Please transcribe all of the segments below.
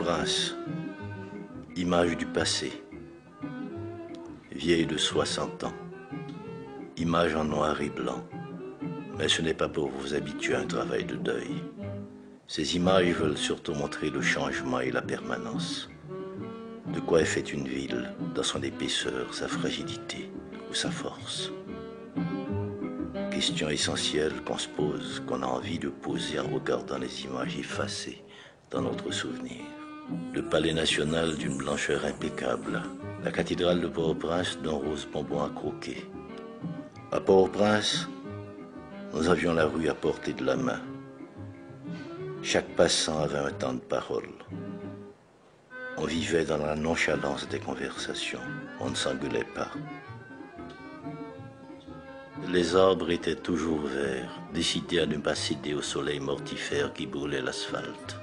Port-au-Prince, image du passé, vieille de 60 ans, image en noir et blanc. Mais ce n'est pas pour vous habituer à un travail de deuil. Ces images veulent surtout montrer le changement et la permanence. De quoi est faite une ville, dans son épaisseur, sa fragilité ou sa force. Question essentielle qu'on se pose, qu'on a envie de poser en regardant les images effacées dans notre souvenir. Le palais national d'une blancheur impeccable, la cathédrale de Port-au-Prince d'un rose bonbon à croquer. À Port-au-Prince, nous avions la rue à portée de la main. Chaque passant avait un temps de parole. On vivait dans la nonchalance des conversations. On ne s'engueulait pas. Les arbres étaient toujours verts, décidés à ne pas céder au soleil mortifère qui brûlait l'asphalte.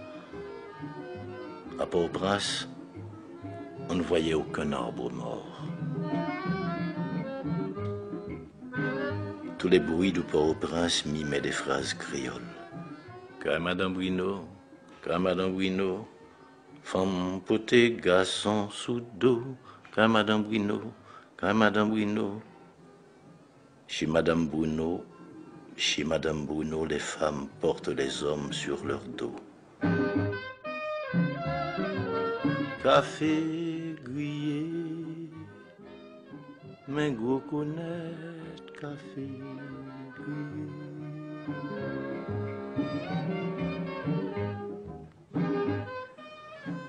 À Port-au-Prince, on ne voyait aucun arbre mort. Tous les bruits de Port-au-Prince mimaient des phrases créoles. Madame Bruno, femme potée, garçon sous dos, Madame Bruno. Chez Madame Bruno, les femmes portent les hommes sur leur dos. Café grillé, mais gros connaître café grillé.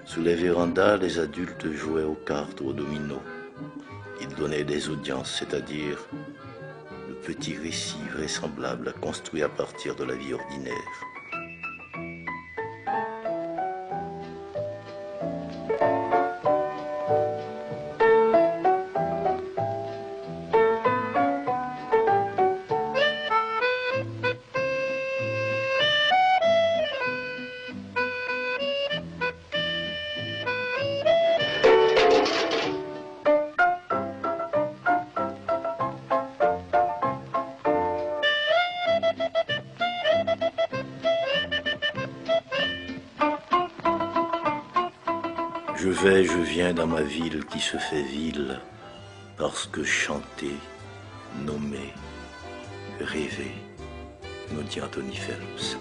Sous les vérandas, les adultes jouaient aux cartes ou aux dominos. Ils donnaient des audiences, c'est-à-dire le petit récit vraisemblable construit à partir de la vie ordinaire. Je viens dans ma ville qui se fait ville parce que chanter, nommer, rêver, nous dit Anthony Phelps.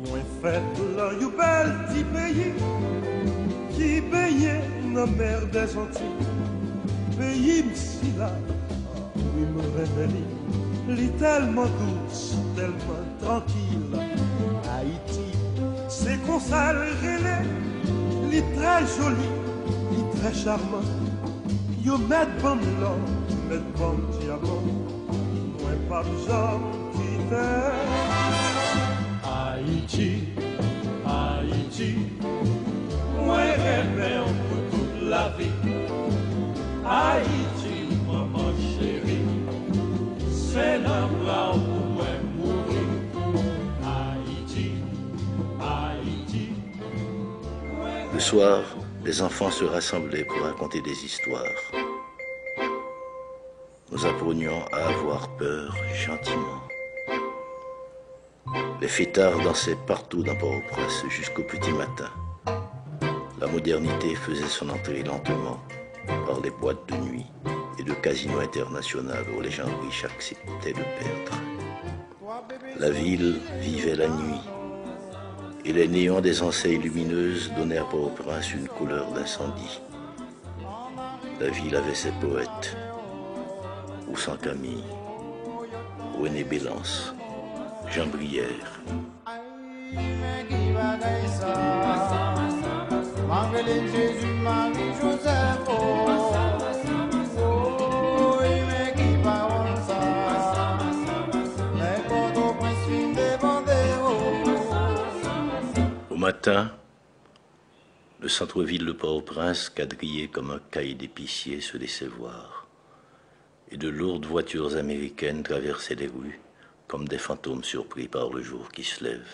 Moi fait là you bel petit pays qui baigne dans mer des Antilles. Pays m'si là, oui me révèle, li tellement douce, tellement tranquille. Haïti, c'est qu'on s'alrélait. Il est très joli, il est très charmant. Yo met bon l'or, met bon diamant. Moi pas besoin quitter. Haïti, Haïti. Moi rêve pour toute la vie. Haïti, maman chérie. C'est un bras pour moi mourir. Haïti, Haïti. Le soir, les enfants se rassemblaient pour raconter des histoires. Nous apprenions à avoir peur gentiment. Les fêtards dansaient partout dans Port-au-Prince jusqu'au petit matin. La modernité faisait son entrée lentement par les boîtes de nuit et de casinos internationaux où les gens riches acceptaient de perdre. La ville vivait la nuit. Et les néons des enseignes lumineuses donnaient à Port-au-Prince une couleur d'incendie. La ville avait ses poètes, Oussan Camille, René Bélance, Jean Brière. Au matin, le centre-ville de Port-au-Prince, quadrillé comme un cahier d'épicier, se laissait voir. Et de lourdes voitures américaines traversaient les rues comme des fantômes surpris par le jour qui se lève.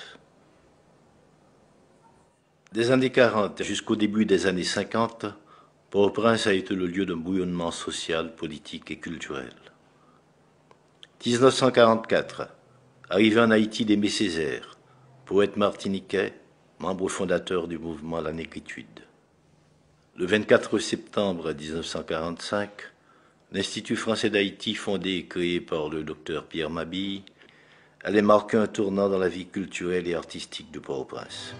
Des années 40 jusqu'au début des années 50, Port-au-Prince a été le lieu d'un bouillonnement social, politique et culturel. 1944, arrivé en Haïti d'Aimé Césaire, poète martiniquais, membre fondateur du mouvement La Négritude. Le 24 septembre 1945, l'Institut français d'Haïti, fondé et créé par le docteur Pierre Mabille, allait marquer un tournant dans la vie culturelle et artistique de Port-au-Prince.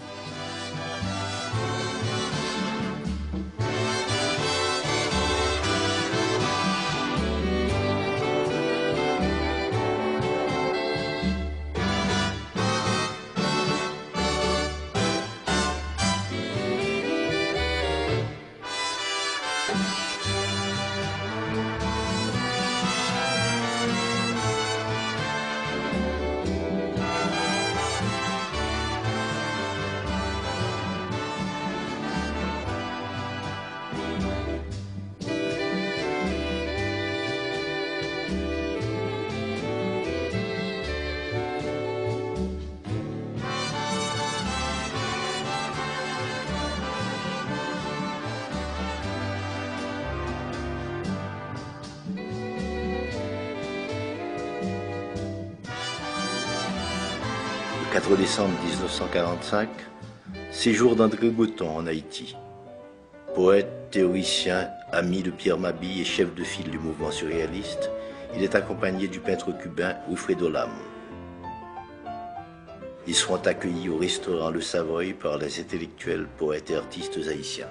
Le 4 décembre 1945, séjour d'André Breton en Haïti. Poète, théoricien, ami de Pierre Mabille et chef de file du mouvement surréaliste, il est accompagné du peintre cubain Wilfredo Lam. Ils seront accueillis au restaurant Le Savoy par les intellectuels, poètes et artistes haïtiens.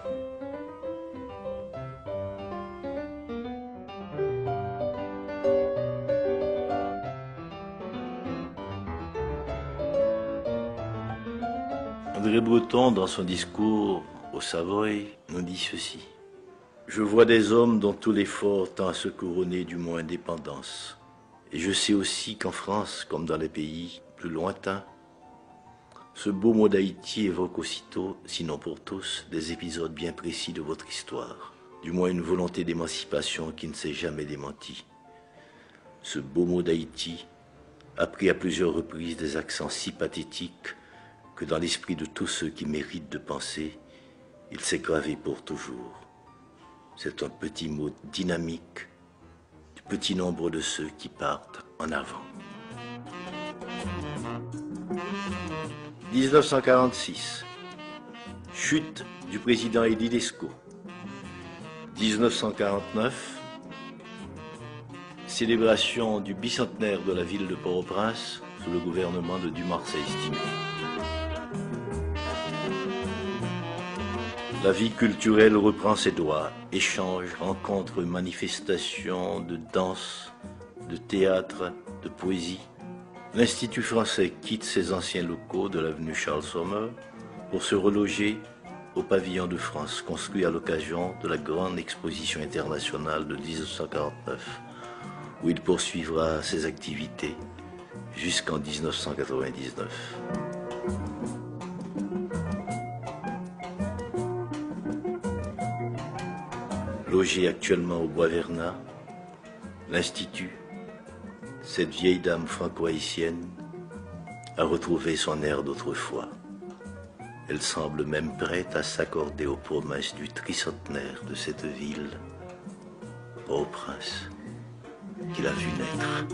André Breton, dans son discours au Savoy, nous dit ceci. « Je vois des hommes dont tout l'effort tend à se couronner du mot indépendance. Et je sais aussi qu'en France, comme dans les pays plus lointains, ce beau mot d'Haïti évoque aussitôt, sinon pour tous, des épisodes bien précis de votre histoire, du moins une volonté d'émancipation qui ne s'est jamais démentie. Ce beau mot d'Haïti a pris à plusieurs reprises des accents si pathétiques que dans l'esprit de tous ceux qui méritent de penser, il s'est gravé pour toujours. C'est un petit mot dynamique du petit nombre de ceux qui partent en avant. 1946, chute du président Eddie Lescaut. 1949, célébration du bicentenaire de la ville de Port-au-Prince sous le gouvernement de Dumarsais-Estimé. La vie culturelle reprend ses droits, échanges, rencontres, manifestations de danse, de théâtre, de poésie. L'Institut français quitte ses anciens locaux de l'avenue Charles Sommer pour se reloger au pavillon de France, construit à l'occasion de la grande exposition internationale de 1949, où il poursuivra ses activités jusqu'en 1999. Logé actuellement au Bois Vernat, l'Institut, cette vieille dame franco-haïtienne, a retrouvé son air d'autrefois. Elle semble même prête à s'accorder aux promesses du tricentenaire de cette ville, Port-au-Prince, qu'il a vu naître.